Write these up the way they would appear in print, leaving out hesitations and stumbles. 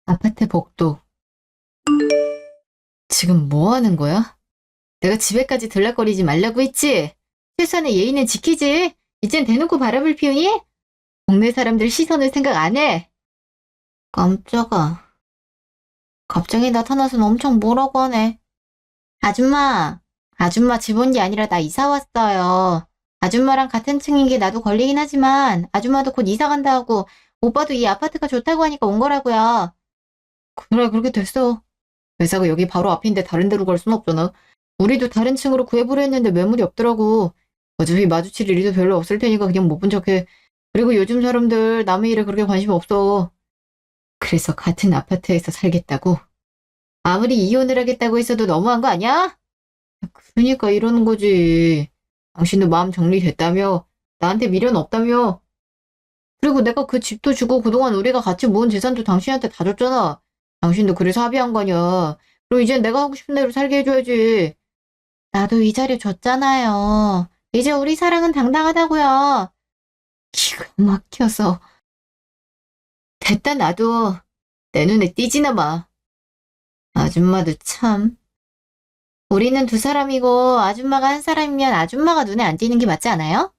아파트 복도. 지금 뭐 하는 거야? 내가 집에까지 들락거리지 말라고 했지? 최소한의 예의는 지키지? 이젠 대놓고 바람을 피우니? 동네 사람들 시선을 생각 안 해? 깜짝아. 갑자기 나타나서 엄청 뭐라고 하네. 아줌마. 아줌마 집 온 게 아니라 나 이사 왔어요. 아줌마랑 같은 층인 게 나도 걸리긴 하지만 아줌마도 곧 이사 간다 하고 오빠도 이 아파트가 좋다고 하니까 온 거라고요. 그래, 그렇게 됐어. 회사가 여기 바로 앞인데 다른 데로 갈 순 없잖아. 우리도 다른 층으로 구해보려 했는데 매물이 없더라고. 어차피 마주칠 일도 별로 없을 테니까 그냥 못 본 척해. 그리고 요즘 사람들 남의 일에 그렇게 관심 없어. 그래서 같은 아파트에서 살겠다고? 아무리 이혼을 하겠다고 했어도 너무한 거 아니야? 그러니까 이러는 거지. 당신도 마음 정리됐다며? 나한테 미련 없다며? 그리고 내가 그 집도 주고 그동안 우리가 같이 모은 재산도 당신한테 다 줬잖아. 당신도 그래서 합의한 거냐. 그럼 이젠 내가 하고 싶은 대로 살게 해줘야지. 나도 이 자리 줬잖아요. 이제 우리 사랑은 당당하다고요. 기가 막혀서. 됐다 나도. 내 눈에 띄지나 마. 아줌마도 참. 우리는 두 사람이고 아줌마가 한 사람이면 아줌마가 눈에 안 띄는 게 맞지 않아요?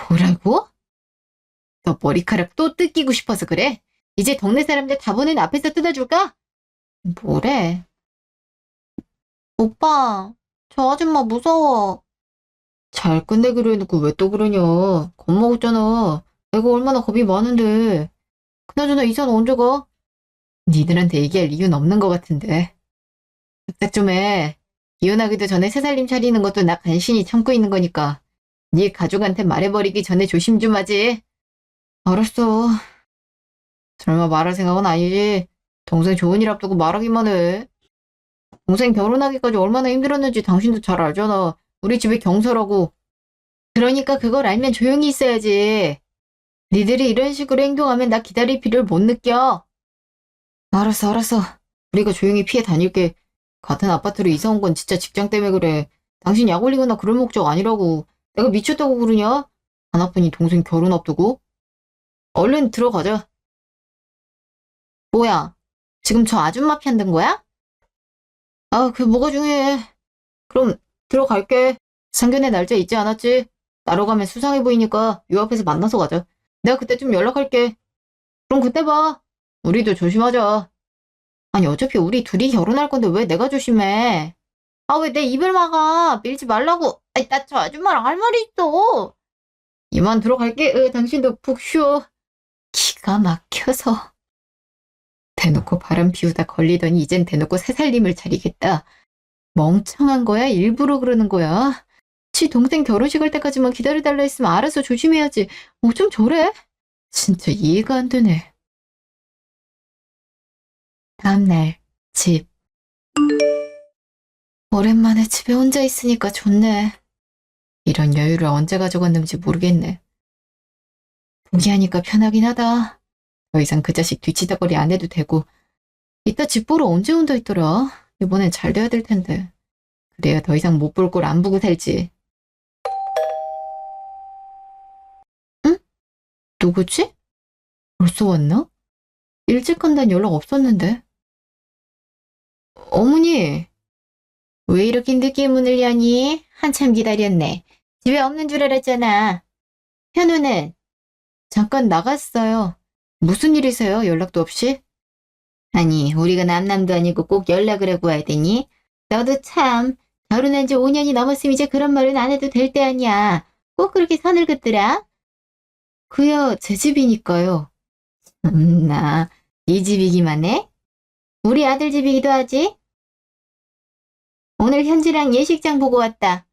뭐라고? 너 머리카락 또 뜯기고 싶어서 그래? 이제 동네 사람들 다 보는 앞에서 뜯어줄까? 뭐래? 오빠, 저 아줌마 무서워. 잘 끝내기로 해놓고 왜 또 그러냐. 겁먹었잖아. 내가 얼마나 겁이 많은데. 그나저나 이사는 언제 가? 니들한테 얘기할 이유는 없는 것 같은데. 부탁 좀 해. 이혼하기도 전에 새살림 차리는 것도 나 간신히 참고 있는 거니까. 네 가족한테 말해버리기 전에 조심 좀 하지. 알았어. 설마 말할 생각은 아니지. 동생 좋은 일 앞두고 말하기만 해. 동생 결혼하기까지 얼마나 힘들었는지 당신도 잘 알잖아. 우리 집에 경사라고. 그러니까 그걸 알면 조용히 있어야지. 니들이 이런 식으로 행동하면 나 기다릴 필요를 못 느껴. 알았어, 알았어. 우리가 조용히 피해 다닐게. 같은 아파트로 이사 온 건 진짜 직장 때문에 그래. 당신 약 올리거나 그럴 목적 아니라고. 내가 미쳤다고 그러냐? 하나뿐인 동생 결혼 앞두고? 얼른 들어가자. 뭐야? 지금 저 아줌마 편든 거야? 아, 그게 뭐가 중요해. 그럼 들어갈게. 상견례 날짜 잊지 않았지? 나로 가면 수상해 보이니까 요 앞에서 만나서 가자. 내가 그때 좀 연락할게. 그럼 그때 봐. 우리도 조심하자. 아니 어차피 우리 둘이 결혼할 건데 왜 내가 조심해? 아 왜 내 입을 막아? 밀지 말라고. 아니 나 저 아줌마랑 할 말이 있어. 이만 들어갈게. 당신도 푹 쉬어. 기가 막혀서. 대놓고 바람 피우다 걸리더니 이젠 대놓고 새살림을 차리겠다. 멍청한 거야? 일부러 그러는 거야? 지 동생 결혼식 할 때까지만 기다려달라 했으면 알아서 조심해야지. 좀 저래? 진짜 이해가 안 되네. 다음날 집. 오랜만에 집에 혼자 있으니까 좋네. 이런 여유를 언제 가져갔는지 모르겠네. 포기하니까 편하긴 하다. 더 이상 그 자식 뒤치다거리 안 해도 되고. 이따 집 보러 언제 온다 했더라. 이번엔 잘 돼야 될 텐데. 그래야 더 이상 못 볼 꼴 안 보고 살지. 응? 누구지? 벌써 왔나? 일찍 간다는 연락 없었는데. 어머니, 왜 이렇게 늦게 문을 여니? 한참 기다렸네. 집에 없는 줄 알았잖아. 현우는? 잠깐 나갔어요. 무슨 일이세요? 연락도 없이? 아니, 우리가 남남도 아니고 꼭 연락을 하고 와야 되니? 너도 참, 결혼한 지 5년이 넘었으면 이제 그런 말은 안 해도 될 때 아니야. 꼭 그렇게 선을 긋더라? 그야 제 집이니까요. 나, 네 집이기만 해? 우리 아들 집이기도 하지? 오늘 현지랑 예식장 보고 왔다.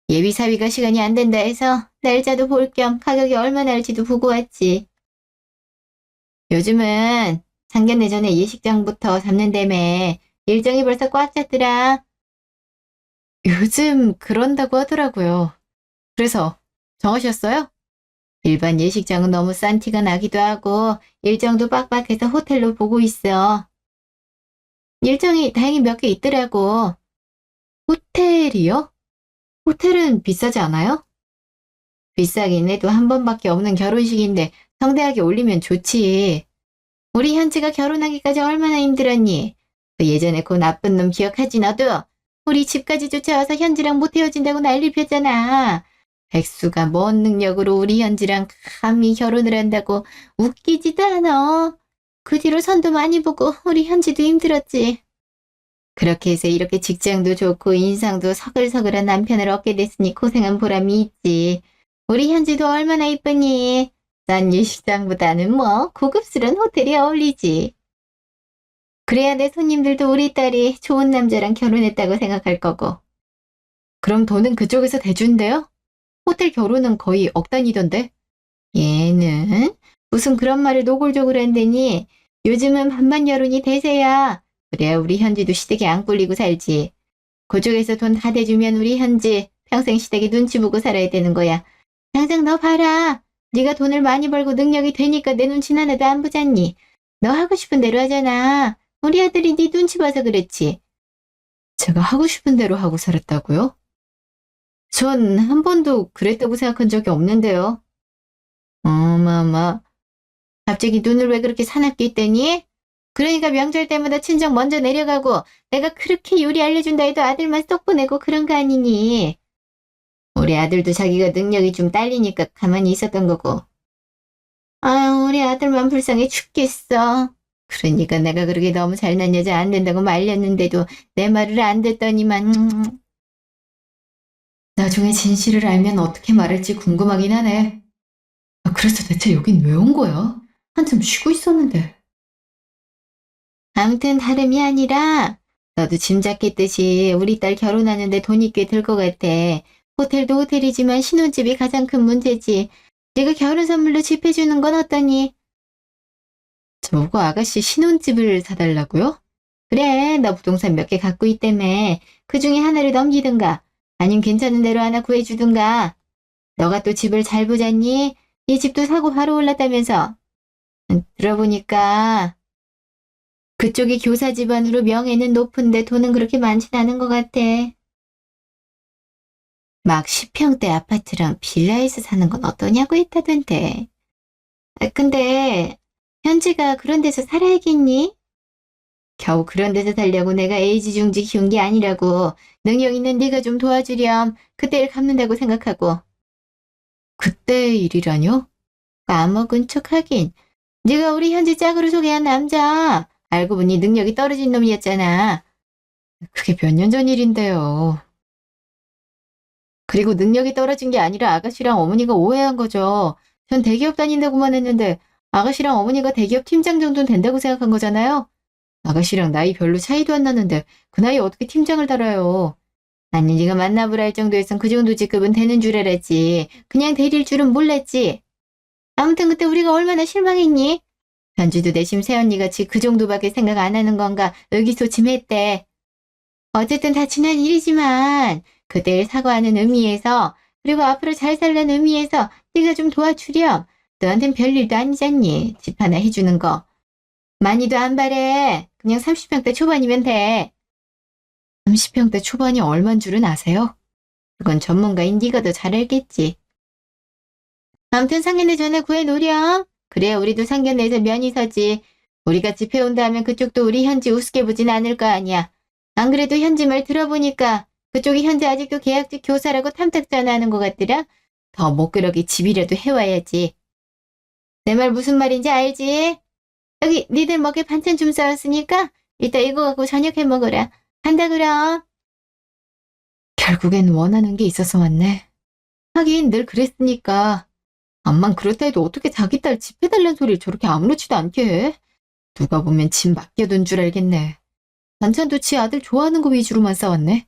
예비 사위가 시간이 안 된다 해서 날짜도 볼 겸 가격이 얼마나 할지도 보고 왔지. 요즘은 상견례 전에 예식장부터 잡는다며 일정이 벌써 꽉 찼더라. 요즘 그런다고 하더라고요. 그래서 정하셨어요? 일반 예식장은 너무 싼 티가 나기도 하고 일정도 빡빡해서 호텔로 보고 있어. 일정이 다행히 몇 개 있더라고. 호텔이요? 호텔은 비싸지 않아요? 비싸긴 해도 한 번밖에 없는 결혼식인데 성대하게 올리면 좋지. 우리 현지가 결혼하기까지 얼마나 힘들었니? 그 예전에 그 나쁜 놈 기억하지 너도? 우리 집까지 쫓아와서 현지랑 못 헤어진다고 난리 폈잖아. 백수가 뭔 능력으로 우리 현지랑 감히 결혼을 한다고 웃기지도 않아. 그 뒤로 선도 많이 보고 우리 현지도 힘들었지. 그렇게 해서 이렇게 직장도 좋고 인상도 서글서글한 남편을 얻게 됐으니 고생한 보람이 있지. 우리 현지도 얼마나 이쁘니? 싼 일식장보다는 뭐 고급스러운 호텔이 어울리지. 그래야 내 손님들도 우리 딸이 좋은 남자랑 결혼했다고 생각할 거고. 그럼 돈은 그쪽에서 대준대요? 호텔 결혼은 거의 억 단위던데. 얘는 무슨 그런 말을 노골적으로 한다니. 요즘은 반반 여론이 대세야. 그래야 우리 현지도 시댁에 안 꿀리고 살지. 그쪽에서 돈 다 대주면 우리 현지 평생 시댁에 눈치 보고 살아야 되는 거야. 당장 너 봐라. 네가 돈을 많이 벌고 능력이 되니까 내 눈치 하나도 안 보잖니. 너 하고 싶은 대로 하잖아. 우리 아들이 네 눈치 봐서 그렇지. 제가 하고 싶은 대로 하고 살았다고요? 전 한 번도 그랬다고 생각한 적이 없는데요. 어마마. 갑자기 눈을 왜 그렇게 사납게 뜨니? 그러니까 명절 때마다 친정 먼저 내려가고 내가 그렇게 요리 알려준다 해도 아들만 쏙 보내고 그런 거 아니니. 우리 아들도 자기가 능력이 좀 딸리니까 가만히 있었던 거고. 아유, 우리 아들만 불쌍해 죽겠어. 그러니까 내가 그렇게 너무 잘난 여자 안 된다고 말렸는데도 내 말을 안 듣더니만. 나중에 진실을 알면 어떻게 말할지 궁금하긴 하네. 그래서 대체 여긴 왜 온 거야? 한참 쉬고 있었는데. 아무튼 다름이 아니라 너도 짐작했듯이 우리 딸 결혼하는데 돈이 꽤 들 것 같아. 호텔도 호텔이지만 신혼집이 가장 큰 문제지. 네가 결혼 선물로 집 해주는 건 어떠니? 저보고 아가씨 신혼집을 사달라고요? 그래, 너 부동산 몇 개 갖고 있다며. 그 중에 하나를 넘기든가 아님 괜찮은 대로 하나 구해주든가. 너가 또 집을 잘 보잖니? 네 집도 사고 바로 올랐다면서. 들어보니까 그쪽이 교사 집안으로 명예는 높은데 돈은 그렇게 많진 않은 것 같아. 막 10평대 아파트랑 빌라에서 사는 건 어떠냐고 했다던데. 근데 현지가 그런 데서 살아야겠니? 겨우 그런 데서 살려고 내가 애지중지 키운 게 아니라고. 능력 있는 네가 좀 도와주렴. 그때를 갚는다고 생각하고. 그때 일이라뇨? 까먹은 척하긴. 네가 우리 현지 짝으로 소개한 남자. 알고 보니 능력이 떨어진 놈이었잖아. 그게 몇 년 전 일인데요. 그리고 능력이 떨어진 게 아니라 아가씨랑 어머니가 오해한 거죠. 전 대기업 다닌다고만 했는데 아가씨랑 어머니가 대기업 팀장 정도는 된다고 생각한 거잖아요. 아가씨랑 나이 별로 차이도 안 나는데 그 나이에 어떻게 팀장을 달아요. 아니 네가 만나보라 할 정도에선 그 정도 직급은 되는 줄 알았지. 그냥 대리일 줄은 몰랐지. 아무튼 그때 우리가 얼마나 실망했니? 현주도 내심 새언니같이 그 정도밖에 생각 안 하는 건가 의기소침했대. 어쨌든 다 지난 일이지만 그때의 사과하는 의미에서 그리고 앞으로 잘 살라는 의미에서 네가 좀 도와주렴. 너한텐 별일도 아니잖니. 집 하나 해주는 거. 많이도 안 바래. 그냥 30평대 초반이면 돼. 30평대 초반이 얼만 줄은 아세요? 그건 전문가인 네가 더 잘 알겠지. 아무튼 상견례 전에 구해놓으렴. 그래야 우리도 상견례에서 면이 서지. 우리같이 배운다 하면 그쪽도 우리 현지 우습게 보진 않을 거 아니야. 안 그래도 현지 말 들어보니까 그쪽이 현재 아직도 계약직 교사라고 탐탁 전화하는 것 같더라. 더 못 그러게 집이라도 해와야지. 내 말 무슨 말인지 알지? 여기 니들 먹을 반찬 좀 싸왔으니까 이따 이거 갖고 저녁 해 먹어라. 간다 그럼. 결국엔 원하는 게 있어서 왔네. 하긴 늘 그랬으니까. 암만 그렇다 해도 어떻게 자기 딸 집 해달라는 소리를 저렇게 아무렇지도 않게 해? 누가 보면 집 맡겨둔 줄 알겠네. 반찬도 지 아들 좋아하는 거 위주로만 싸왔네.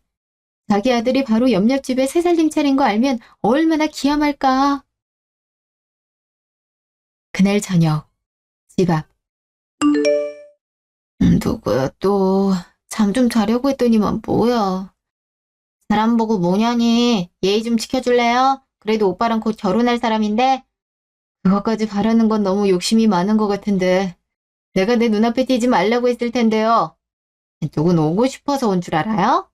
자기 아들이 바로 옆집에 새 살림 차린 거 알면 얼마나 기함할까. 그날 저녁, 집 앞. 누구야 또. 잠 좀 자려고 했더니만 뭐야. 사람 보고 뭐냐니. 예의 좀 지켜줄래요? 그래도 오빠랑 곧 결혼할 사람인데. 그것까지 바라는 건 너무 욕심이 많은 것 같은데. 내가 내 눈앞에 띄지 말라고 했을 텐데요. 누군 오고 싶어서 온 줄 알아요?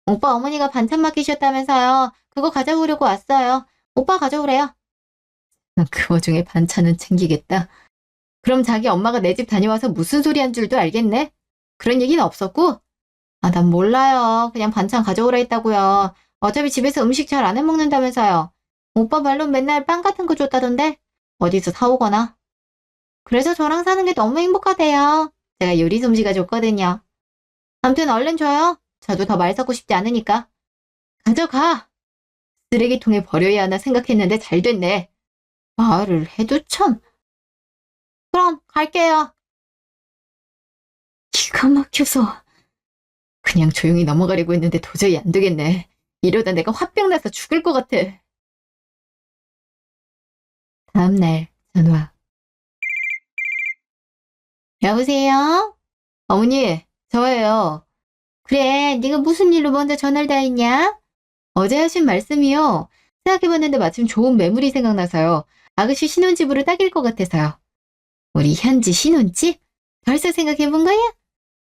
오빠 어머니가 반찬 맡기셨다면서요. 그거 가져오려고 왔어요. 오빠 가져오래요. 그 와중에 반찬은 챙기겠다. 그럼 자기 엄마가 내 집 다녀와서 무슨 소리 한 줄도 알겠네? 그런 얘기는 없었고? 아, 난 몰라요. 그냥 반찬 가져오라 했다고요. 어차피 집에서 음식 잘 안 해먹는다면서요. 오빠 말론 맨날 빵 같은 거 줬다던데? 어디서 사오거나. 그래서 저랑 사는 게 너무 행복하대요. 제가 요리 솜씨가 좋거든요. 암튼 얼른 줘요. 저도 더 말 섞고 싶지 않으니까. 가져가. 쓰레기통에 버려야 하나 생각했는데 잘 됐네. 말을 해도 참. 그럼 갈게요. 기가 막혀서 그냥 조용히 넘어가려고 했는데 도저히 안 되겠네. 이러다 내가 화병 나서 죽을 것 같아. 다음날 전화. 여보세요? 어머니, 저예요. 그래, 네가 무슨 일로 먼저 전화를 다 했냐? 어제 하신 말씀이요. 생각해봤는데 마침 좋은 매물이 생각나서요. 아가씨 신혼집으로 딱일 것 같아서요. 우리 현지 신혼집? 벌써 생각해본 거야?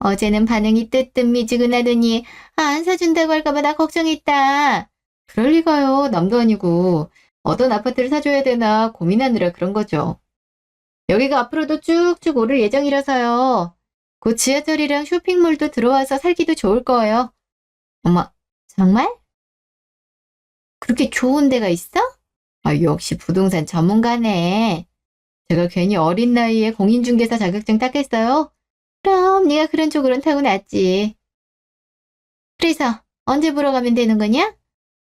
어제는 반응이 뜨뜻미지근하더니 안 사준다고 할까봐 나 걱정했다. 그럴 리가요. 남도 아니고. 어떤 아파트를 사줘야 되나 고민하느라 그런 거죠. 여기가 앞으로도 쭉쭉 오를 예정이라서요. 곧 지하철이랑 쇼핑몰도 들어와서 살기도 좋을 거예요. 엄마, 정말? 그렇게 좋은 데가 있어? 아, 역시 부동산 전문가네. 제가 괜히 어린 나이에 공인중개사 자격증 땄겠어요? 그럼 네가 그런 쪽으로는 타고났지. 그래서 언제 보러 가면 되는 거냐?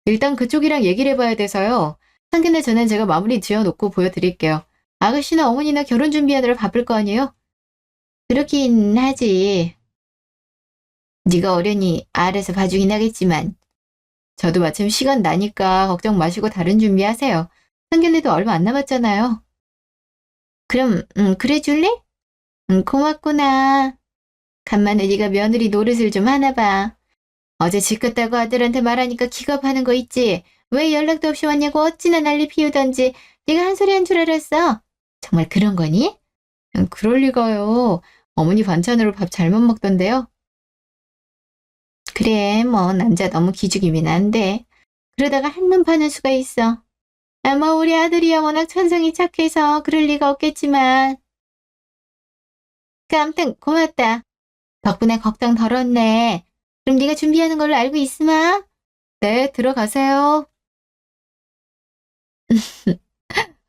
일단 그쪽이랑 얘기를 해봐야 돼서요. 상견례 전엔 제가 마무리 지어놓고 보여드릴게요. 아가씨나 어머니나 결혼 준비하느라 바쁠 거 아니에요? 그렇긴 하지. 네가 어련히 알아서 봐주긴 하겠지만 저도 마침 시간 나니까 걱정 마시고 다른 준비하세요. 상견례도 얼마 안 남았잖아요. 그럼 그래 줄래? 고맙구나. 간만에 네가 며느리 노릇을 좀 하나 봐. 어제 집 갔다고 아들한테 말하니까 기겁하는 거 있지? 왜 연락도 없이 왔냐고 어찌나 난리 피우던지 네가 한 소리 한 줄 알았어. 정말 그런 거니? 그럴 리가요. 어머니 반찬으로 밥 잘못 먹던데요. 그래, 뭐 남자 너무 기죽이면 안 돼. 그러다가 한눈 파는 수가 있어. 뭐 우리 아들이야 워낙 천성이 착해서 그럴 리가 없겠지만. 아무튼 고맙다. 덕분에 걱정 덜었네. 그럼 네가 준비하는 걸로 알고 있으마? 네, 들어가세요.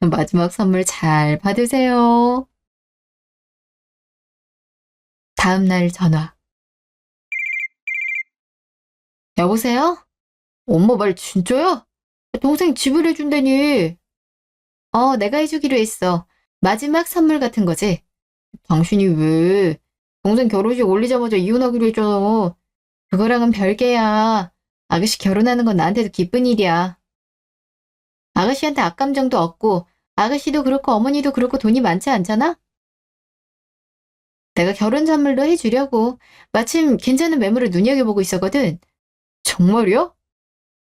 마지막 선물 잘 받으세요. 다음날 전화. 여보세요? 엄마 말 진짜야? 동생 집을 해준다니. 내가 해주기로 했어. 마지막 선물 같은 거지. 당신이 왜? 동생 결혼식 올리자마자 이혼하기로 했잖아. 그거랑은 별개야. 아가씨 결혼하는 건 나한테도 기쁜 일이야. 아가씨한테 악감정도 없고 아가씨도 그렇고 어머니도 그렇고 돈이 많지 않잖아? 내가 결혼 선물로 해주려고. 마침 괜찮은 매물을 눈여겨보고 있었거든. 정말이야?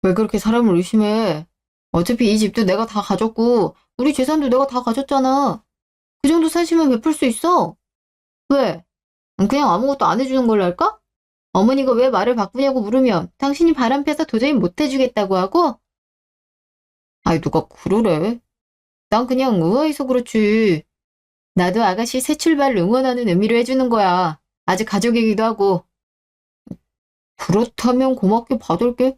왜 그렇게 사람을 의심해? 어차피 이 집도 내가 다 가졌고 우리 재산도 내가 다 가졌잖아. 그 정도 사심은 베풀 수 있어. 왜? 그냥 아무것도 안 해주는 걸로 할까? 어머니가 왜 말을 바꾸냐고 물으면 당신이 바람펴서 도저히 못 해주겠다고 하고? 아이 누가 그러래? 난 그냥 의아해서 그렇지. 나도 아가씨 새 출발 응원하는 의미로 해주는 거야. 아직 가족이기도 하고. 그렇다면 고맙게 받을게.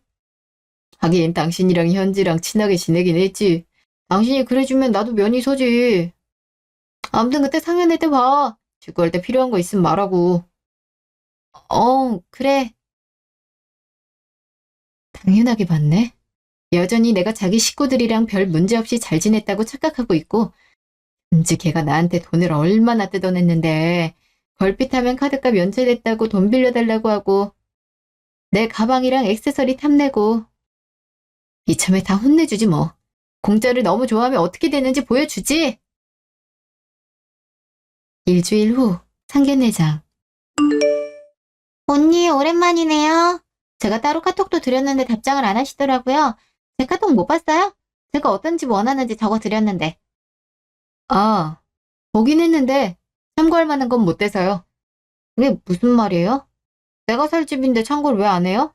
하긴 당신이랑 현지랑 친하게 지내긴 했지. 당신이 그래주면 나도 면이 서지. 아무튼 그때 상견례 때 봐. 직구할 때 필요한 거 있으면 말하고. 그래. 당연하게 받네. 여전히 내가 자기 식구들이랑 별 문제 없이 잘 지냈다고 착각하고 있고 왠지 걔가 나한테 돈을 얼마나 뜯어냈는데 걸핏하면 카드값 연체됐다고 돈 빌려달라고 하고 내 가방이랑 액세서리 탐내고 이참에 다 혼내주지 뭐. 공짜를 너무 좋아하면 어떻게 되는지 보여주지. 일주일 후 상견례장. 언니 오랜만이네요. 제가 따로 카톡도 드렸는데 답장을 안 하시더라고요. 제 카톡 못 봤어요? 제가 어떤 집 원하는지 적어 드렸는데. 아, 보긴 했는데 참고할 만한 건 못 돼서요. 그게 무슨 말이에요? 내가 살 집인데 참고를 왜 안 해요?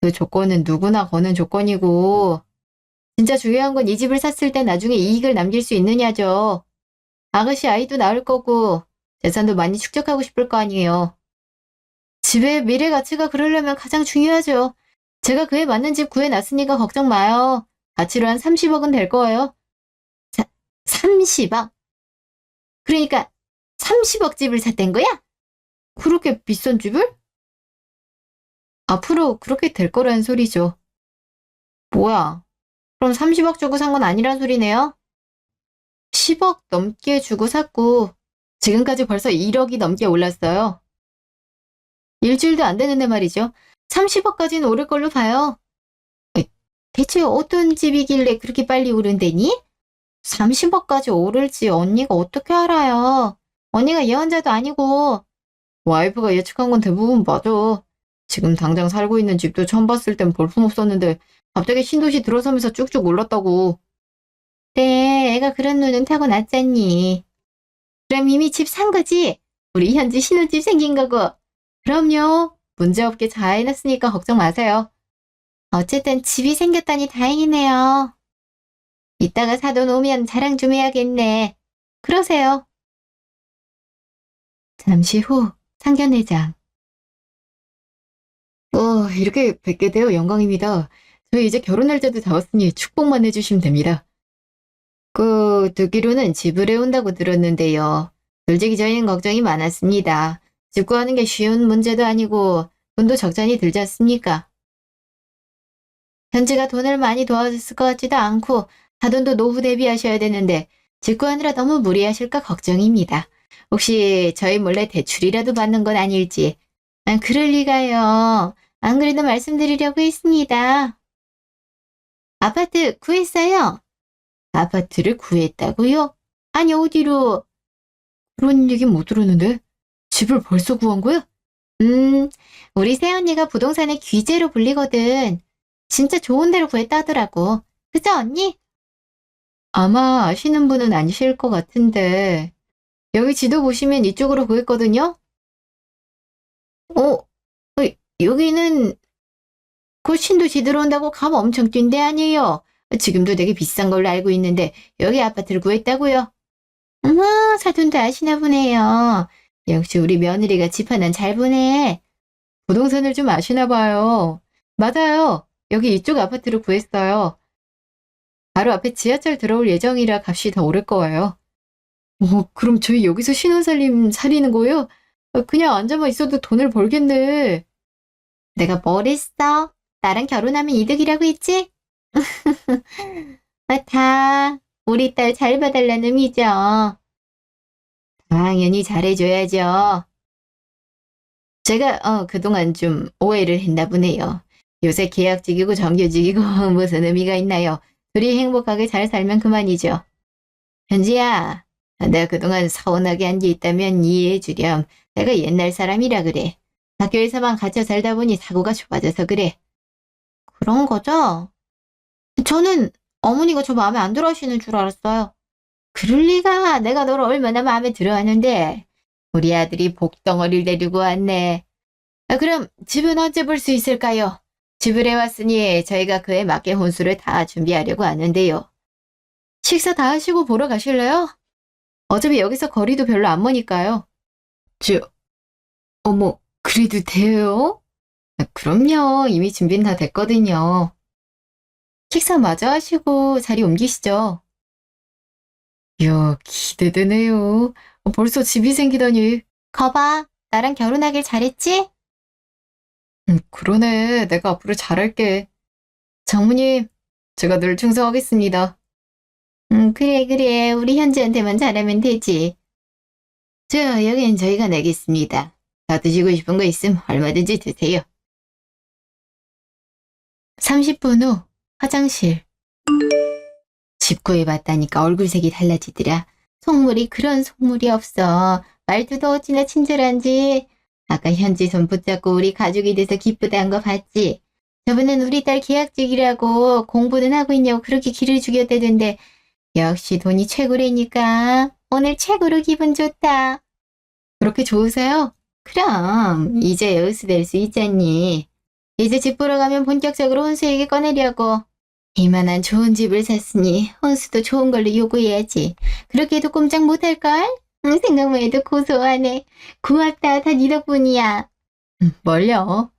그 조건은 누구나 거는 조건이고 진짜 중요한 건 이 집을 샀을 때 나중에 이익을 남길 수 있느냐죠. 아가씨 아이도 낳을 거고 재산도 많이 축적하고 싶을 거 아니에요. 집의 미래 가치가 그러려면 가장 중요하죠. 제가 그에 맞는 집 구해놨으니까 걱정 마요. 가치로 한 30억은 될 거예요. 30억? 그러니까 30억 집을 샀댄 거야? 그렇게 비싼 집을? 앞으로 그렇게 될 거라는 소리죠. 뭐야? 그럼 30억 주고 산 건 아니란 소리네요? 10억 넘게 주고 샀고 지금까지 벌써 1억이 넘게 올랐어요. 일주일도 안 되는데 말이죠. 30억까지는 오를 걸로 봐요. 대체 어떤 집이길래 그렇게 빨리 오른다니? 30억까지 오를지 언니가 어떻게 알아요? 언니가 예언자도 아니고. 와이프가 예측한 건 대부분 맞아. 지금 당장 살고 있는 집도 처음 봤을 땐 볼품없었는데 갑자기 신도시 들어서면서 쭉쭉 올랐다고. 그래, 애가 그런 눈은 타고났잖니. 그럼 이미 집 산 거지? 우리 현지 신혼집 생긴 거고. 그럼요. 문제없게 잘 해놨으니까 걱정 마세요. 어쨌든 집이 생겼다니 다행이네요. 이따가 사돈 오면 자랑 좀 해야겠네. 그러세요. 잠시 후 상견례장. 이렇게 뵙게 되어 영광입니다. 저희 이제 결혼 날짜도 잡았으니 축복만 해주시면 됩니다. 듣기로는 집을 해온다고 들었는데요. 솔직히 저희는 걱정이 많았습니다. 집 구하는 게 쉬운 문제도 아니고 돈도 적잖이 들지 않습니까? 현지가 돈을 많이 도와줬을 것 같지도 않고 사돈도 노후 대비하셔야 되는데 집 구하느라 너무 무리하실까 걱정입니다. 혹시 저희 몰래 대출이라도 받는 건 아닐지. 그럴 리가요. 안 그래도 말씀드리려고 했습니다. 아파트 구했어요. 아파트를 구했다고요? 아니 어디로? 그런 얘기 못 들었는데? 집을 벌써 구한 거야? 우리 새언니가 부동산의 귀재로 불리거든. 진짜 좋은 데로 구했다 하더라고. 그죠 언니? 아마 아시는 분은 아니실 것 같은데 여기 지도 보시면 이쪽으로 구했거든요? 여기는 곧 신도시 들어온다고 값 엄청 뛴 데 아니에요. 지금도 되게 비싼 걸로 알고 있는데 여기 아파트를 구했다고요? 사돈도 아시나 보네요. 역시 우리 며느리가 집 하나 잘 보네. 부동산을 좀 아시나 봐요. 맞아요. 여기 이쪽 아파트를 구했어요. 바로 앞에 지하철 들어올 예정이라 값이 더 오를 거예요. 그럼 저희 여기서 신혼살림 차리는 거예요? 그냥 앉아만 있어도 돈을 벌겠네. 내가 뭘 했어? 나랑 결혼하면 이득이라고 했지? 다 우리 딸 잘 봐달라는 의미죠. 당연히 잘해줘야죠. 제가 그동안 좀 오해를 했나 보네요. 요새 계약직이고 정규직이고 무슨 의미가 있나요? 둘이 행복하게 잘 살면 그만이죠. 현지야, 내가 그동안 서운하게 한 게 있다면 이해해 주렴. 내가 옛날 사람이라 그래. 학교에서만 갇혀 살다 보니 사고가 좁아져서 그래. 그런 거죠? 저는 어머니가 저 마음에 안 들어 하시는 줄 알았어요. 그럴 리가. 내가 너를 얼마나 마음에 들어 하는데. 우리 아들이 복덩어리를 데리고 왔네. 그럼 집은 언제 볼 수 있을까요? 집을 해왔으니 저희가 그에 맞게 혼수를 다 준비하려고 하는데요. 식사 다 하시고 보러 가실래요? 어차피 여기서 거리도 별로 안 머니까요. 어머, 그래도 돼요? 그럼요. 이미 준비는 다 됐거든요. 식사 마저 하시고 자리 옮기시죠. 이야, 기대되네요. 벌써 집이 생기다니. 거봐, 나랑 결혼하길 잘했지? 그러네. 내가 앞으로 잘할게. 장모님, 제가 늘 충성하겠습니다. 그래. 우리 현지한테만 잘하면 되지. 여긴 저희가 내겠습니다. 더 드시고 싶은 거 있으면 얼마든지 드세요. 30분 후 화장실. 집 구해봤다니까 얼굴색이 달라지더라. 속물이 그런 속물이 없어. 말투도 어찌나 친절한지. 아까 현지 손 붙잡고 우리 가족이 돼서 기쁘다는 거 봤지? 저번엔 우리 딸 계약직이라고 공부는 하고 있냐고 그렇게 기를 죽였다던데 역시 돈이 최고라니까 오늘 최고로 기분 좋다. 그렇게 좋으세요? 그럼 이제 여수 될 수 있잖니. 이제 집 보러 가면 본격적으로 혼수 얘기 꺼내려고. 이만한 좋은 집을 샀으니 혼수도 좋은 걸로 요구해야지. 그렇게 해도 꼼짝 못할걸? 응, 생각만 해도 고소하네. 고맙다. 다 네 덕분이야. 뭘요?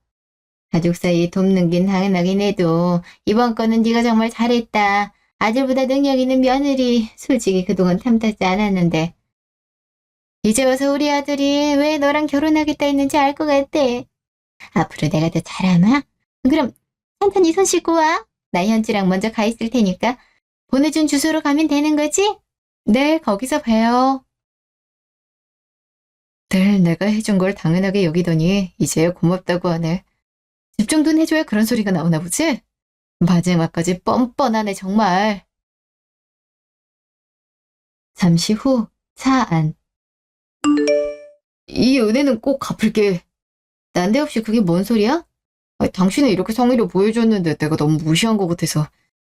가족 사이에 돕는 긴 당연하긴 해도 이번 건은 네가 정말 잘했다. 아들보다 능력 있는 며느리. 솔직히 그동안 탐탁지 않았는데. 이제 와서 우리 아들이 왜 너랑 결혼하겠다 했는지 알 것 같아. 앞으로 내가 더 잘하나? 그럼 천천히 손 씻고 와. 나 현지랑 먼저 가 있을 테니까. 보내준 주소로 가면 되는 거지? 네, 거기서 봬요. 늘 내가 해준 걸 당연하게 여기더니 이제야 고맙다고 하네. 집 정도는 해줘야 그런 소리가 나오나 보지? 마지막까지 뻔뻔하네 정말. 잠시 후 차 안. 이 은혜는 꼭 갚을게. 난데없이 그게 뭔 소리야? 아니, 당신은 이렇게 성의를 보여줬는데 내가 너무 무시한 것 같아서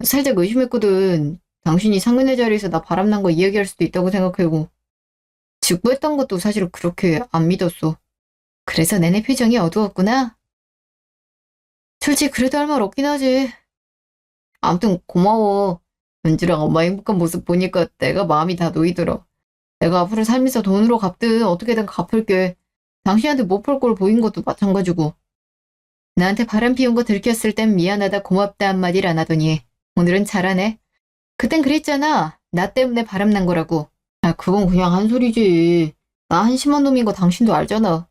살짝 의심했거든. 당신이 상견례 자리에서 나 바람난 거 이야기할 수도 있다고 생각하고 직구했던 것도 사실 그렇게 안 믿었어. 그래서 내내 표정이 어두웠구나. 솔직히 그래도 할 말 없긴 하지. 아무튼 고마워. 은주랑 엄마 행복한 모습 보니까 내가 마음이 다 놓이더라. 내가 앞으로 살면서 돈으로 갚든 어떻게든 갚을게. 당신한테 못 볼 걸 보인 것도 마찬가지고. 나한테 바람 피운 거 들켰을 땐 미안하다 고맙다 한마디를 안 하더니 오늘은 잘하네. 그땐 그랬잖아. 나 때문에 바람난 거라고. 아, 그건 그냥 한 소리지. 나 한심한 놈인 거 당신도 알잖아.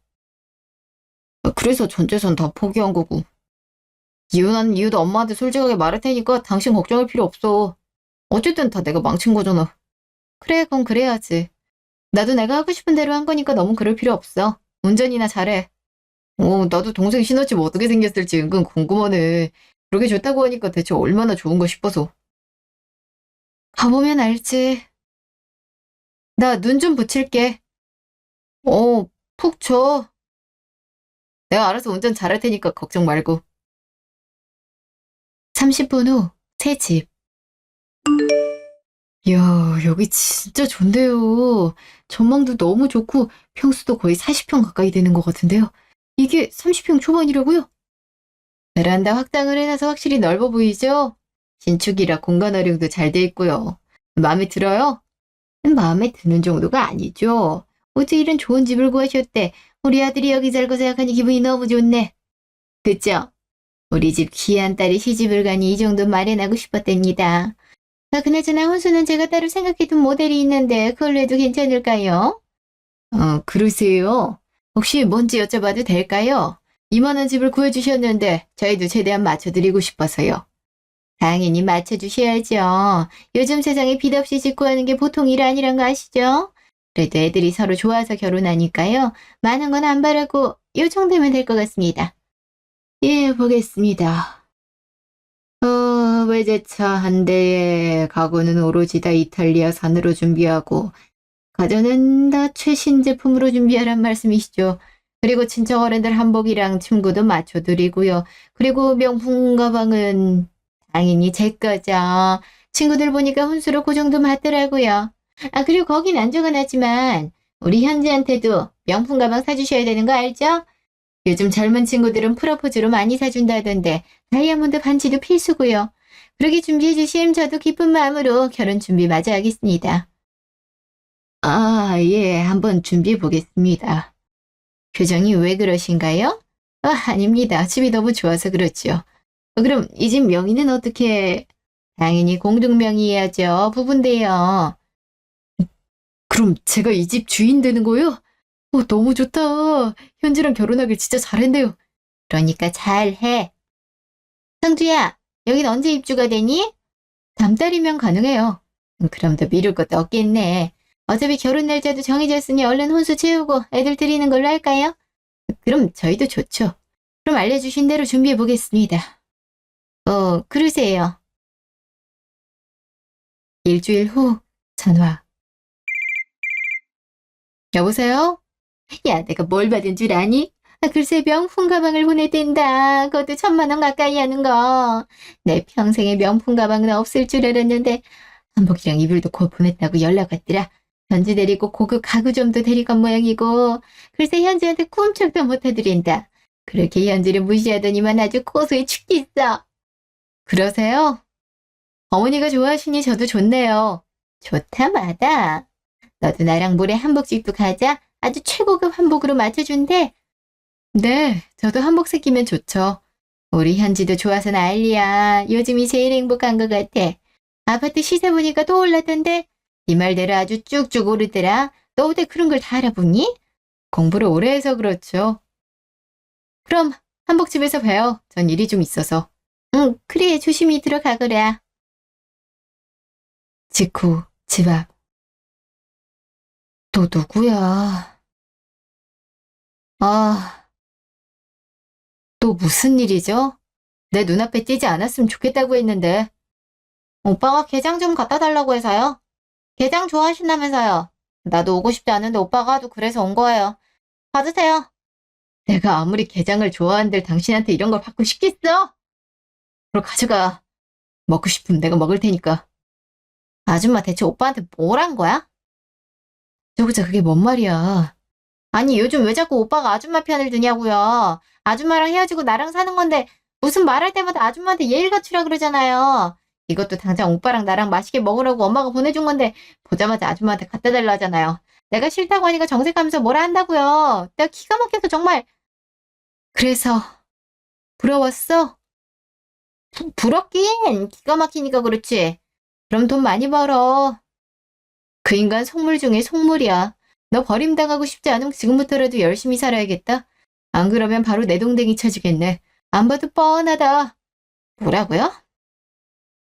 그래서 전 재산 다 포기한 거고. 이혼한 이유도 엄마한테 솔직하게 말할 테니까 당신 걱정할 필요 없어. 어쨌든 다 내가 망친 거잖아. 그래, 그럼 그래야지. 나도 내가 하고 싶은 대로 한 거니까 너무 그럴 필요 없어. 운전이나 잘해. 나도 동생 신혼집 어떻게 생겼을지 은근 궁금하네. 그렇게 좋다고 하니까 대체 얼마나 좋은가 싶어서. 가보면 알지. 나 눈 좀 붙일게. 푹 쳐. 내가 알아서 운전 잘할 테니까 걱정 말고. 30분 후, 새 집. 이야, 여기 진짜 좋네요. 전망도 너무 좋고 평수도 거의 40평 가까이 되는 것 같은데요. 이게 30평 초반이라고요? 베란다 확장을 해놔서 확실히 넓어 보이죠? 신축이라 공간 활용도 잘 돼 있고요. 마음에 들어요? 마음에 드는 정도가 아니죠. 어째 이런 좋은 집을 구하셨대. 우리 아들이 여기 살고 생각하니 기분이 너무 좋네. 그쵸? 우리 집 귀한 딸이 시집을 가니 이 정도 마련하고 싶었답니다. 그나저나 혼수는 제가 따로 생각해둔 모델이 있는데 그걸로 해도 괜찮을까요? 그러세요? 혹시 뭔지 여쭤봐도 될까요? 이만한 집을 구해주셨는데 저희도 최대한 맞춰드리고 싶어서요. 당연히 맞춰주셔야죠. 요즘 세상에 빚 없이 집 구하는 게 보통 일 아니란 거 아시죠? 그래도 애들이 서로 좋아서 결혼하니까요. 많은 건 안 바라고 요 정도면 될 것 같습니다. 예, 보겠습니다. 외제차 한 대에 가구는 오로지 다 이탈리아산으로 준비하고 가전은 다 최신 제품으로 준비하란 말씀이시죠. 그리고 친척 어른들 한복이랑 침구도 맞춰드리고요. 그리고 명품 가방은 당연히 제 거죠. 친구들 보니까 혼수로 그 정도 맞더라고요. 그리고 거긴 안 적어놨지만 우리 현지한테도 명품 가방 사주셔야 되는 거 알죠? 요즘 젊은 친구들은 프로포즈로 많이 사준다던데 다이아몬드 반지도 필수고요. 그렇게 준비해 주시면 저도 기쁜 마음으로 결혼 준비 마저 하겠습니다. 예, 한번 준비해 보겠습니다. 표정이 왜 그러신가요? 아닙니다. 집이 너무 좋아서 그렇죠. 그럼 이 집 명의는 어떻게? 당연히 공동명의해야죠. 부부인데요. 그럼 제가 이 집 주인 되는 거요? 너무 좋다. 현지랑 결혼하길 진짜 잘했네요. 그러니까 잘해. 성주야, 여긴 언제 입주가 되니? 다음 달이면 가능해요. 그럼 더 미룰 것도 없겠네. 어차피 결혼 날짜도 정해졌으니 얼른 혼수 채우고 애들 드리는 걸로 할까요? 그럼 저희도 좋죠. 그럼 알려주신 대로 준비해 보겠습니다. 그러세요. 일주일 후 전화. 여보세요? 야, 내가 뭘 받은 줄 아니? 글쎄 명품 가방을 보냈댄다. 그것도 1,000만 원 가까이 하는 거. 내 평생에 명품 가방은 없을 줄 알았는데 한복이랑 이불도 곧 보냈다고 연락 왔더라. 현지 데리고 고급 가구점도 데려간 모양이고 글쎄 현지한테 꿈쩍도 못 해드린다. 그렇게 현지를 무시하더니만 아주 고소해 죽겠어. 그러세요? 어머니가 좋아하시니 저도 좋네요. 좋다 마다. 너도 나랑 모레 한복집도 가자. 아주 최고급 한복으로 맞춰준대. 네, 저도 한복 새끼면 좋죠. 우리 현지도 좋아서 난리야. 요즘이 제일 행복한 것 같아. 아파트 시세 보니까 또 올랐던데. 네 말대로 아주 쭉쭉 오르더라. 너 어디 그런 걸 다 알아보니? 공부를 오래 해서 그렇죠. 그럼 한복집에서 봬요. 전 일이 좀 있어서. 응, 그래. 조심히 들어가거라. 직후 집 앞. 또 누구야? 아, 또 무슨 일이죠? 내 눈앞에 띄지 않았으면 좋겠다고 했는데. 오빠가 게장 좀 갖다 달라고 해서요. 게장 좋아하신다면서요. 나도 오고 싶지 않은데 오빠가 하도 그래서 온 거예요. 받으세요. 내가 아무리 게장을 좋아한들 당신한테 이런 걸 받고 싶겠어? 그럼 가져가. 먹고 싶으면 내가 먹을 테니까. 아줌마 대체 오빠한테 뭘 한 거야? 저보자 그게 뭔 말이야. 아니 요즘 왜 자꾸 오빠가 아줌마 편을 드냐고요. 아줌마랑 헤어지고 나랑 사는 건데 무슨 말할 때마다 아줌마한테 예의 갖추라 그러잖아요. 이것도 당장 오빠랑 나랑 맛있게 먹으라고 엄마가 보내준 건데 보자마자 아줌마한테 갖다 달라 하잖아요. 내가 싫다고 하니까 정색하면서 뭐라 한다고요. 내가 기가 막혀서 정말. 그래서 부러웠어? 부럽긴 기가 막히니까 그렇지. 그럼 돈 많이 벌어. 그 인간 속물 중에 속물이야. 너 버림당하고 싶지 않으면 지금부터라도 열심히 살아야겠다. 안 그러면 바로 내동댕이 쳐주겠네. 안 봐도 뻔하다. 뭐라고요?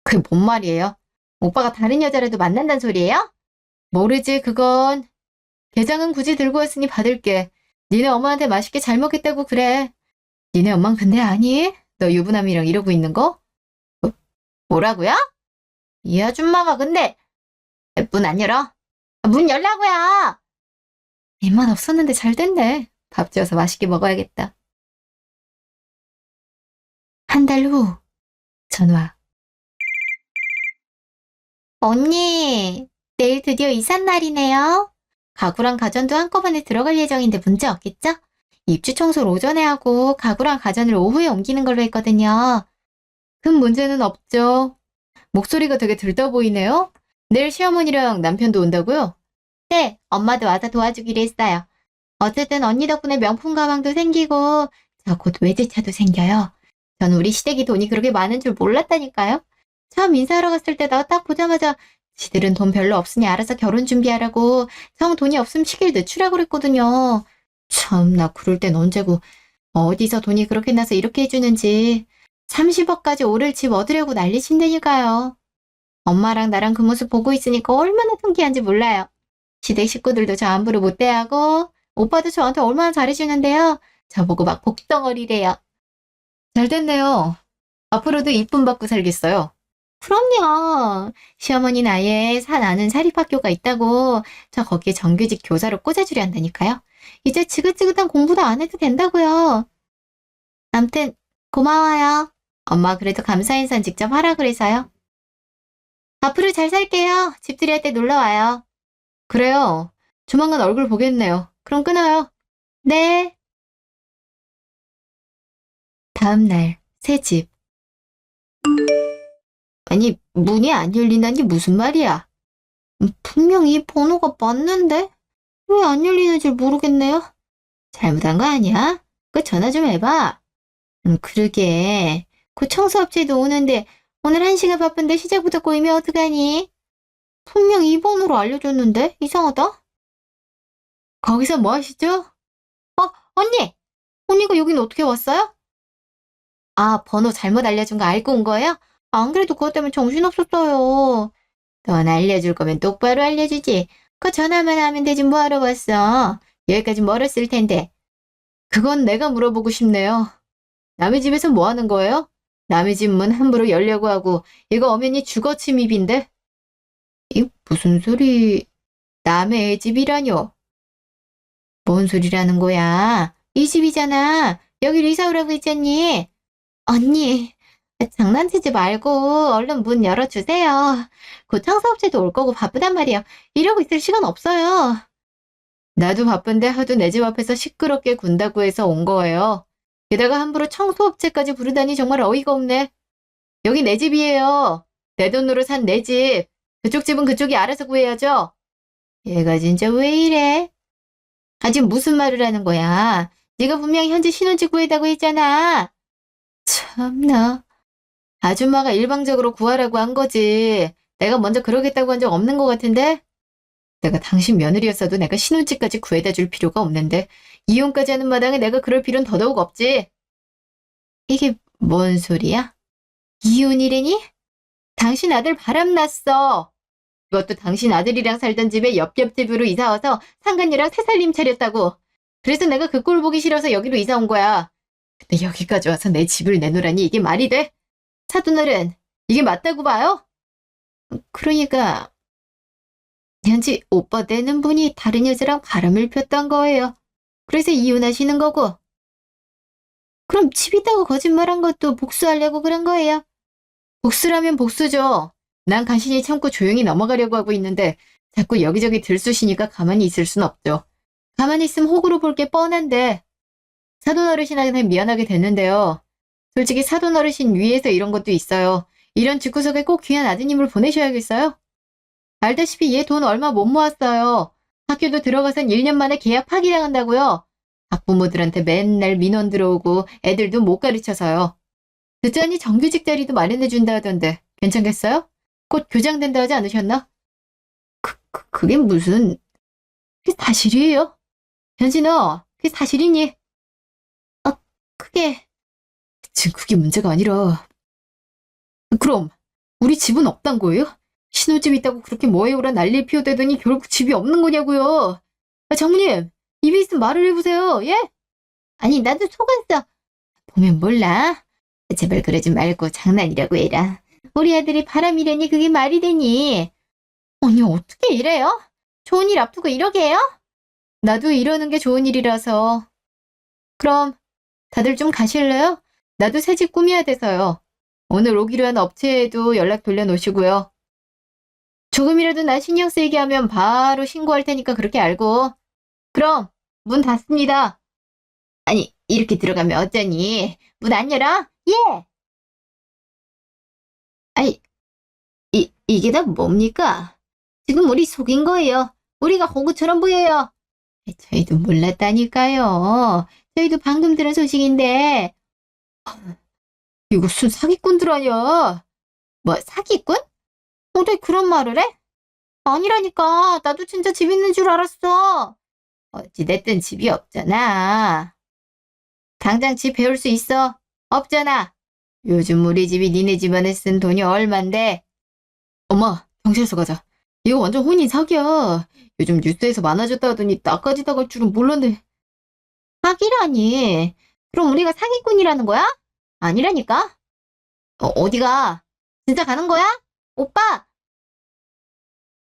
그게 뭔 말이에요? 오빠가 다른 여자라도 만난다는 소리예요? 모르지 그건. 게장은 굳이 들고 왔으니 받을게. 니네 엄마한테 맛있게 잘 먹겠다고 그래. 니네 엄만 근데 아니? 너 유부남이랑 이러고 있는 거? 뭐라고요? 이 아줌마가 근데 문 안 열어? 문 열라고요! 입만 없었는데 잘 됐네. 밥 지어서 맛있게 먹어야겠다. 한 달 후 전화. 언니, 내일 드디어 이삿날이네요. 가구랑 가전도 한꺼번에 들어갈 예정인데 문제 없겠죠? 입주 청소를 오전에 하고 가구랑 가전을 오후에 옮기는 걸로 했거든요. 큰 문제는 없죠. 목소리가 되게 들떠 보이네요. 내일 시어머니랑 남편도 온다고요? 네, 엄마도 와서 도와주기로 했어요. 어쨌든 언니 덕분에 명품 가방도 생기고 저 곧 외제차도 생겨요. 전 우리 시댁이 돈이 그렇게 많은 줄 몰랐다니까요. 처음 인사하러 갔을 때 나 딱 보자마자 지들은 돈 별로 없으니 알아서 결혼 준비하라고 정 돈이 없으면 시길 늦추라고 그랬거든요. 참나 그럴 땐 언제고 어디서 돈이 그렇게 나서 이렇게 해주는지 30억까지 오를 집 얻으려고 난리친다니까요. 엄마랑 나랑 그 모습 보고 있으니까 얼마나 통쾌한지 몰라요. 시댁 식구들도 저 함부로 못 대하고 오빠도 저한테 얼마나 잘해주는데요. 저보고 막 복덩어리래요. 잘 됐네요. 앞으로도 이쁨 받고 살겠어요. 그럼요. 시어머니 아예 산 아는 사립학교가 있다고 저 거기에 정규직 교사로 꽂아주려 한다니까요. 이제 지긋지긋한 공부도 안 해도 된다고요. 암튼 고마워요. 엄마 그래도 감사 인사는 직접 하라 그래서요. 앞으로 잘 살게요. 집들이 할 때 놀러와요. 그래요. 조만간 얼굴 보겠네요. 그럼 끊어요. 네. 다음 날 새 집. 아니 문이 안 열린다니 무슨 말이야? 분명히 번호가 맞는데 왜 안 열리는지 모르겠네요. 잘못한 거 아니야? 그 전화 좀 해봐. 그러게. 그 청소업체도 오는데 오늘 1시가 바쁜데 시작부터 꼬이면 어떡하니? 분명 이 번호로 알려줬는데 이상하다. 거기서 뭐 하시죠? 언니! 언니가 여긴 어떻게 왔어요? 아, 번호 잘못 알려준 거 알고 온 거예요? 안 그래도 그것 때문에 정신없었어요. 넌 알려줄 거면 똑바로 알려주지. 그 전화만 하면 되지 뭐하러 왔어. 여기까지 멀었을 텐데. 그건 내가 물어보고 싶네요. 남의 집에서 뭐 하는 거예요? 남의 집 문 함부로 열려고 하고 이거 엄연히 주거 침입인데? 이 무슨 소리... 남의 집이라뇨? 뭔 소리라는 거야? 이 집이잖아. 여기로 이사 오라고 했잖니. 언니, 장난치지 말고 얼른 문 열어주세요. 곧 청소업체도 올 거고 바쁘단 말이야. 이러고 있을 시간 없어요. 나도 바쁜데 하도 내 집 앞에서 시끄럽게 군다고 해서 온 거예요. 게다가 함부로 청소업체까지 부르다니 정말 어이가 없네. 여기 내 집이에요. 내 돈으로 산 내 집. 그쪽 집은 그쪽이 알아서 구해야죠. 얘가 진짜 왜 이래? 아, 지금 무슨 말을 하는 거야? 네가 분명히 현재 신혼집 구해다고 했잖아. 참나. 아줌마가 일방적으로 구하라고 한 거지. 내가 먼저 그러겠다고 한 적 없는 것 같은데? 내가 당신 며느리였어도 내가 신혼집까지 구해다 줄 필요가 없는데 이혼까지 하는 마당에 내가 그럴 필요는 더더욱 없지. 이게 뭔 소리야? 이혼이래니? 당신 아들 바람났어. 그것도 당신 아들이랑 살던 집에 옆집으로 이사와서 상간녀랑 새살림 차렸다고. 그래서 내가 그 꼴 보기 싫어서 여기로 이사 온 거야. 근데 여기까지 와서 내 집을 내놓으라니 이게 말이 돼? 사돈어른, 이게 맞다고 봐요? 그러니까 현지 오빠 되는 분이 다른 여자랑 바람을 폈던 거예요. 그래서 이혼하시는 거고. 그럼 집 있다고 거짓말한 것도 복수하려고 그런 거예요? 복수라면 복수죠. 난 간신히 참고 조용히 넘어가려고 하고 있는데 자꾸 여기저기 들쑤시니까 가만히 있을 순 없죠. 가만히 있으면 호구로 볼 게 뻔한데. 사돈 어르신한테 미안하게 됐는데요. 솔직히 사돈 어르신 위에서 이런 것도 있어요. 이런 집구석에 꼭 귀한 아드님을 보내셔야겠어요? 알다시피 얘 돈 얼마 못 모았어요. 학교도 들어가선 1년 만에 계약 파기당한다고요. 학부모들한테 맨날 민원 들어오고 애들도 못 가르쳐서요. 듣자니 정규직 자리도 마련해준다 하던데 괜찮겠어요? 곧 교장된다 하지 않으셨나? 그게 무슨... 그게 사실이에요? 현진아, 그게 사실이니? 아, 지금 그게 문제가 아니라... 그럼 우리 집은 없단 거예요? 신혼집 있다고 그렇게 뭐해오라 난리 피워대더니 결국 집이 없는 거냐고요. 아, 장모님, 입에 있으면 말을 해보세요. 예? 아니, 나도 속았어. 보면 몰라. 제발 그러지 말고 장난이라고 해라. 우리 아들이 바람이라니 그게 말이 되니. 아니, 어떻게 이래요? 좋은 일 앞두고 이러게 해요? 나도 이러는 게 좋은 일이라서. 그럼 다들 좀 가실래요? 나도 새 집 꾸며야 돼서요. 오늘 오기로 한 업체에도 연락 돌려놓으시고요. 조금이라도 나 신경 쓰이게 하면 바로 신고할 테니까 그렇게 알고. 그럼 문 닫습니다. 아니, 이렇게 들어가면 어쩌니? 문 안 열어? 예! 아니, 이게 다 뭡니까? 지금 우리 속인 거예요. 우리가 호구처럼 보여요. 저희도 몰랐다니까요. 저희도 방금 들은 소식인데. 이거 순 사기꾼들 아니야. 뭐, 사기꾼? 어떻게 그런 말을 해? 아니라니까. 나도 진짜 집 있는 줄 알았어. 어찌됐든 집이 없잖아. 당장 집 배울 수 있어? 없잖아. 요즘 우리 집이 니네 집안에 쓴 돈이 얼만데. 엄마, 경찰서 가자. 이거 완전 혼인 사기야. 요즘 뉴스에서 많아졌다 하더니 나까지 나갈 줄은 몰랐네. 사기라니. 그럼 우리가 사기꾼이라는 거야? 아니라니까. 어디가? 진짜 가는 거야? 오빠!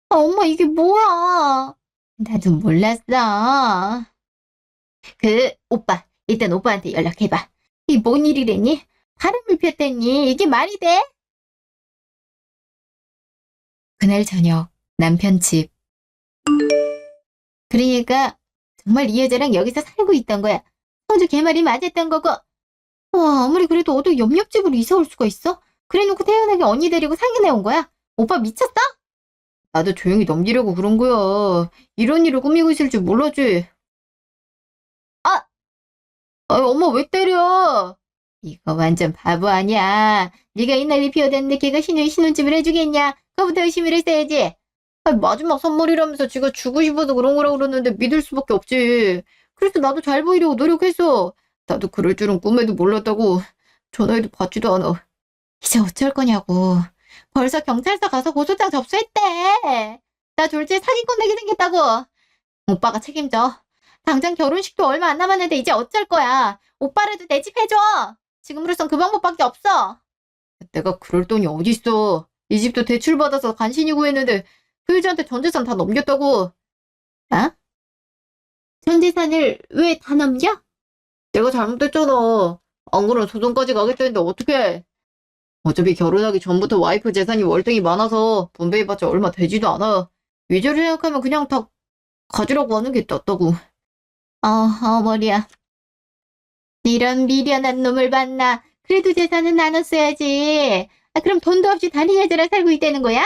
엄마 이게 뭐야? 나도 몰랐어. 오빠. 일단 오빠한테 연락해봐. 이 뭔 일이래니? 바람을 폈대니? 이게 말이 돼? 그날 저녁 남편 집. 그러니까 정말 이 여자랑 여기서 살고 있던 거야. 성주 걔 말이 맞았던 거고. 와, 아무리 그래도 어디 옆집으로 이사 올 수가 있어? 그래놓고 태연하게 언니 데리고 상견례 온 거야? 오빠 미쳤어? 나도 조용히 넘기려고 그런 거야. 이런 일을 꾸미고 있을 줄 몰랐지. 아! 엄마 왜 때려? 이거 완전 바보 아니야. 네가 이 난리 피워댔는데 걔가 신혼집을 해주겠냐? 그거부터 의심을 했어야지. 마지막 선물이라면서 지가 주고 싶어서 그런 거라 그러는데 믿을 수밖에 없지. 그래서 나도 잘 보이려고 노력했어. 나도 그럴 줄은 꿈에도 몰랐다고. 전화해도 받지도 않아. 이제 어쩔 거냐고. 벌써 경찰서 가서 고소장 접수했대. 나 졸지에 사기꾼 되게 생겼다고. 오빠가 책임져. 당장 결혼식도 얼마 안 남았는데 이제 어쩔 거야. 오빠라도 내 집 해줘. 지금으로선 그 방법밖에 없어. 내가 그럴 돈이 어딨어. 이 집도 대출받아서 간신히 구했는데 그 여자한테 전 재산 다 넘겼다고. 아? 전 재산을 왜 다 넘겨? 내가 잘못했잖아. 안 그러면 소송까지 가겠다 했는데 어떡해. 어차피 결혼하기 전부터 와이프 재산이 월등히 많아서 분배해봤자 얼마 되지도 않아. 위자료 생각하면 그냥 다 가지라고 하는 게 낫다고. 머리야. 이런 미련한 놈을 봤나. 그래도 재산은 나눴어야지. 그럼 돈도 없이 다른 여자랑 살고 있다는 거야?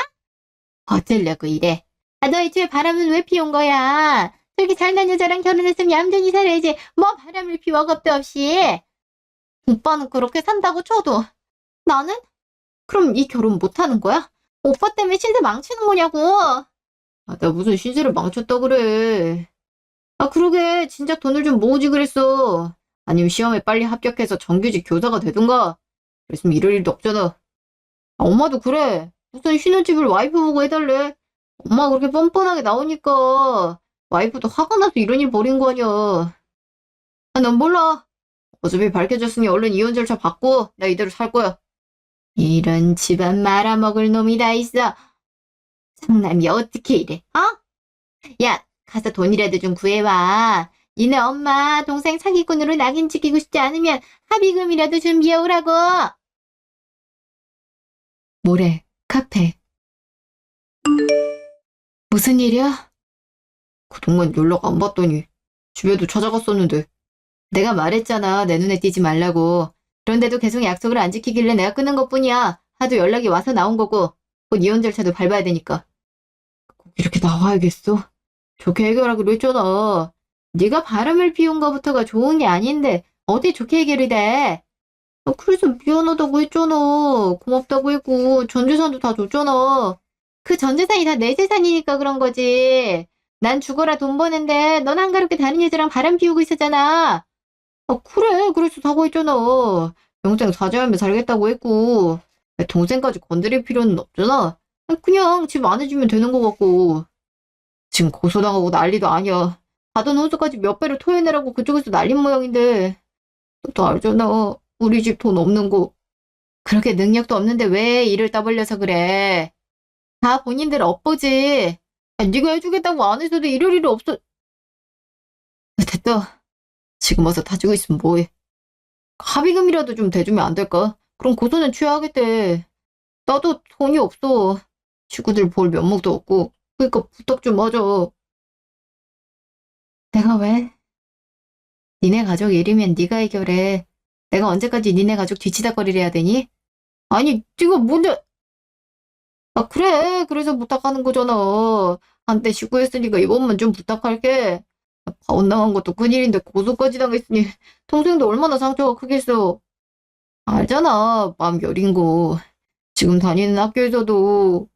어쩌려고 이래. 너 애초에 바람은 왜 피운 거야? 저렇게 잘난 여자랑 결혼했으면 얌전히 살아야지. 뭐 바람을 피워 겁도 없이. 오빠는 그렇게 산다고 쳐도 나는? 그럼 이 결혼 못하는 거야? 오빠 때문에 신세 망치는 거냐고. 나 무슨 신세를 망쳤다 그래. 그러게 진작 돈을 좀 모으지 그랬어. 아니면 시험에 빨리 합격해서 정규직 교사가 되든가. 그랬으면 이럴 일도 없잖아. 엄마도 그래. 무슨 신혼집을 와이프 보고 해달래. 엄마가 그렇게 뻔뻔하게 나오니까 와이프도 화가 나서 이런 일 벌인 거 아니야. 난 몰라. 어차피 밝혀졌으니 얼른 이혼 절차 받고 나 이대로 살 거야. 이런 집안 말아먹을 놈이 다 있어. 상남이 어떻게 이래, 어? 야, 가서 돈이라도 좀 구해와. 니네 엄마, 동생 사기꾼으로 낙인 찍히고 싶지 않으면 합의금이라도 준비해 오라고. 모레, 카페. 무슨 일이야? 그동안 연락 안 받더니 집에도 찾아갔었는데. 내가 말했잖아, 내 눈에 띄지 말라고. 그런데도 계속 약속을 안 지키길래 내가 끊은 것뿐이야. 하도 연락이 와서 나온 거고 곧 이혼 절차도 밟아야 되니까. 꼭 이렇게 나와야겠어? 좋게 해결하기로 했잖아. 네가 바람을 피운 거부터가 좋은 게 아닌데 어디 좋게 해결이 돼? 그래서 미안하다고 했잖아. 고맙다고 했고 전 재산도 다 줬잖아. 그 전 재산이 다 내 재산이니까 그런 거지. 난 죽어라 돈 버는데 넌 한가롭게 다른 여자랑 바람 피우고 있었잖아. 그래. 그래서 사고 했잖아. 평생 사죄하며 살겠다고 했고. 동생까지 건드릴 필요는 없잖아. 그냥 집 안 해주면 되는 거 같고. 지금 고소당하고 난리도 아니야. 받은 호수까지 몇 배를 토해내라고 그쪽에서 난린 모양인데. 너 알잖아. 우리 집 돈 없는 거. 그렇게 능력도 없는데 왜 일을 떠벌려서 그래. 다 본인들 업보지. 네가 해주겠다고 안 해서도 이럴 일이 없어. 됐다. 지금 와서 다지고 있으면 뭐해. 합의금이라도 좀 대주면 안 될까? 그럼 고소는 취하겠대. 나도 돈이 없어. 친구들 볼 면목도 없고. 그러니까 부탁 좀 하자. 내가 왜? 니네 가족 일이면 네가 해결해. 내가 언제까지 니네 가족 뒤치다거리를 해야 되니? 아니, 네가 뭔데? 그래. 그래서 부탁하는 거잖아. 한때 시구했으니까 이번만 좀 부탁할게. 파혼 나간 것도 큰일인데 고소까지 당했으니 동생도 얼마나 상처가 크겠어. 알잖아. 마음 여린 거. 지금 다니는 학교에서도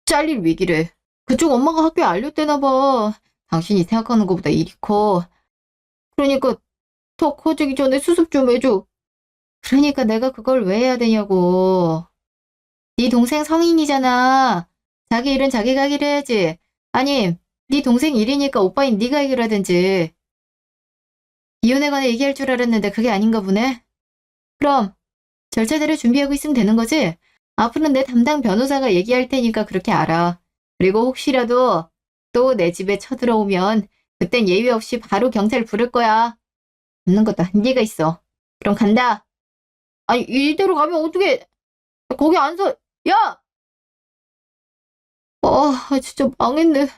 잘릴 위기래. 그쪽 엄마가 학교에 알렸대나 봐. 당신이 생각하는 것보다 일이 커. 그러니까 더 커지기 전에 수습 좀 해줘. 그러니까 내가 그걸 왜 해야 되냐고. 네 동생 성인이잖아. 자기 일은 자기가 해결해야지. 아니, 네 동생 일이니까 오빠인 네가 해결하든지. 이혼에 관해 얘기할 줄 알았는데 그게 아닌가 보네. 그럼 절차대로 준비하고 있으면 되는 거지? 앞으로는 내 담당 변호사가 얘기할 테니까 그렇게 알아. 그리고 혹시라도 또 내 집에 쳐들어오면 그땐 예외 없이 바로 경찰 부를 거야. 없는 것도 한계가 있어. 그럼 간다. 아니, 이대로 가면 어떡해. 거기 안 서. 야! 진짜 망했네.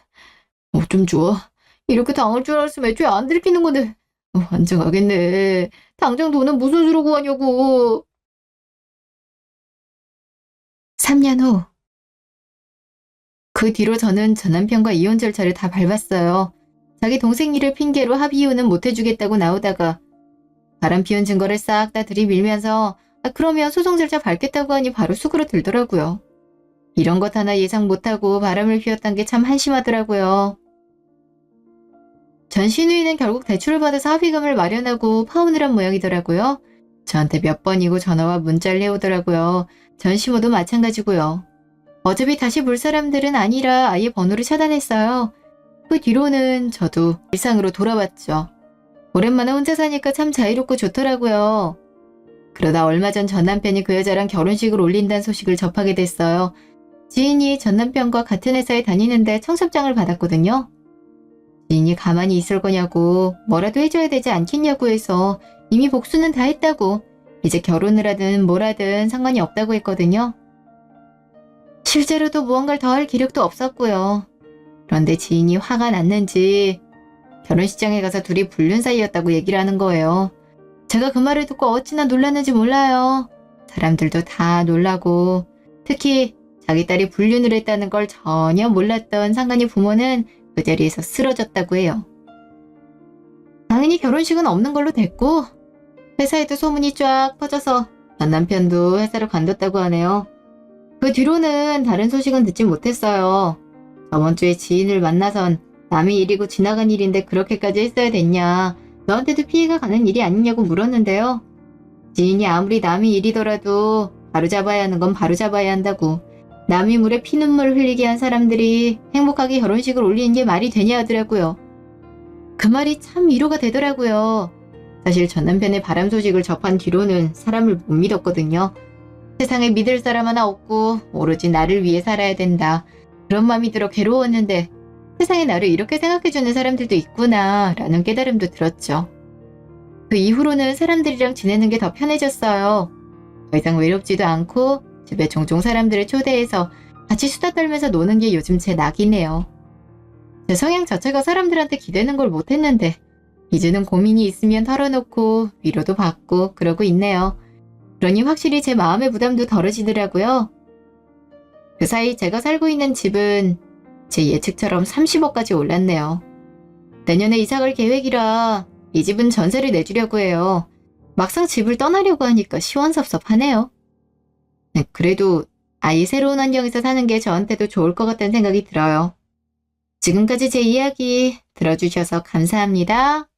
좀 좋아. 이렇게 당할 줄 알았으면 애초에 안 들키는 건데. 환장하겠네. 당장 돈은 무슨 수로 구하냐고. 3년 후. 그 뒤로 저는 전 남편과 이혼 절차를 다 밟았어요. 자기 동생 일을 핑계로 합의 이혼은 못 해주겠다고 나오다가 바람 피운 증거를 싹 다 들이밀면서 그러면 소송 절차 밟겠다고 하니 바로 수그러들더라고요. 이런 것 하나 예상 못하고 바람을 피웠던 게 참 한심하더라고요. 전 신우이는 결국 대출을 받아서 합의금을 마련하고 파혼을 한 모양이더라고요. 저한테 몇 번이고 전화와 문자를 해오더라고요. 전 시모도 마찬가지고요. 어차피 다시 볼 사람들은 아니라 아예 번호를 차단했어요. 그 뒤로는 저도 일상으로 돌아왔죠. 오랜만에 혼자 사니까 참 자유롭고 좋더라고요. 그러다 얼마 전 전 남편이 그 여자랑 결혼식을 올린다는 소식을 접하게 됐어요. 지인이 전 남편과 같은 회사에 다니는데 청첩장을 받았거든요. 지인이 가만히 있을 거냐고 뭐라도 해줘야 되지 않겠냐고 해서 이미 복수는 다 했다고 이제 결혼을 하든 뭘 하든 상관이 없다고 했거든요. 실제로도 무언가를 더 할 기력도 없었고요. 그런데 지인이 화가 났는지 결혼식장에 가서 둘이 불륜 사이였다고 얘기를 하는 거예요. 제가 그 말을 듣고 어찌나 놀랐는지 몰라요. 사람들도 다 놀라고 특히 자기 딸이 불륜을 했다는 걸 전혀 몰랐던 상간이 부모는 그 자리에서 쓰러졌다고 해요. 당연히 결혼식은 없는 걸로 됐고 회사에도 소문이 쫙 퍼져서 전 남편도 회사를 관뒀다고 하네요. 그 뒤로는 다른 소식은 듣지 못했어요. 저번 주에 지인을 만나선 남의 일이고 지나간 일인데 그렇게까지 했어야 됐냐. 너한테도 피해가 가는 일이 아니냐고 물었는데요. 지인이 아무리 남의 일이더라도 바로잡아야 하는 건 바로잡아야 한다고. 남의 물에 피눈물 흘리게 한 사람들이 행복하게 결혼식을 올리는 게 말이 되냐 하더라고요. 그 말이 참 위로가 되더라고요. 사실 전 남편의 바람 소식을 접한 뒤로는 사람을 못 믿었거든요. 세상에 믿을 사람 하나 없고 오로지 나를 위해 살아야 된다. 그런 마음이 들어 괴로웠는데 세상에 나를 이렇게 생각해주는 사람들도 있구나 라는 깨달음도 들었죠. 그 이후로는 사람들이랑 지내는 게 더 편해졌어요. 더 이상 외롭지도 않고 집에 종종 사람들을 초대해서 같이 수다 떨면서 노는 게 요즘 제 낙이네요. 제 성향 자체가 사람들한테 기대는 걸 못했는데 이제는 고민이 있으면 털어놓고 위로도 받고 그러고 있네요. 그러니 확실히 제 마음의 부담도 덜어지더라고요. 그 사이 제가 살고 있는 집은 제 예측처럼 30억까지 올랐네요. 내년에 이사갈 계획이라 이 집은 전세를 내주려고 해요. 막상 집을 떠나려고 하니까 시원섭섭하네요. 그래도 아예 새로운 환경에서 사는 게 저한테도 좋을 것 같다는 생각이 들어요. 지금까지 제 이야기 들어주셔서 감사합니다.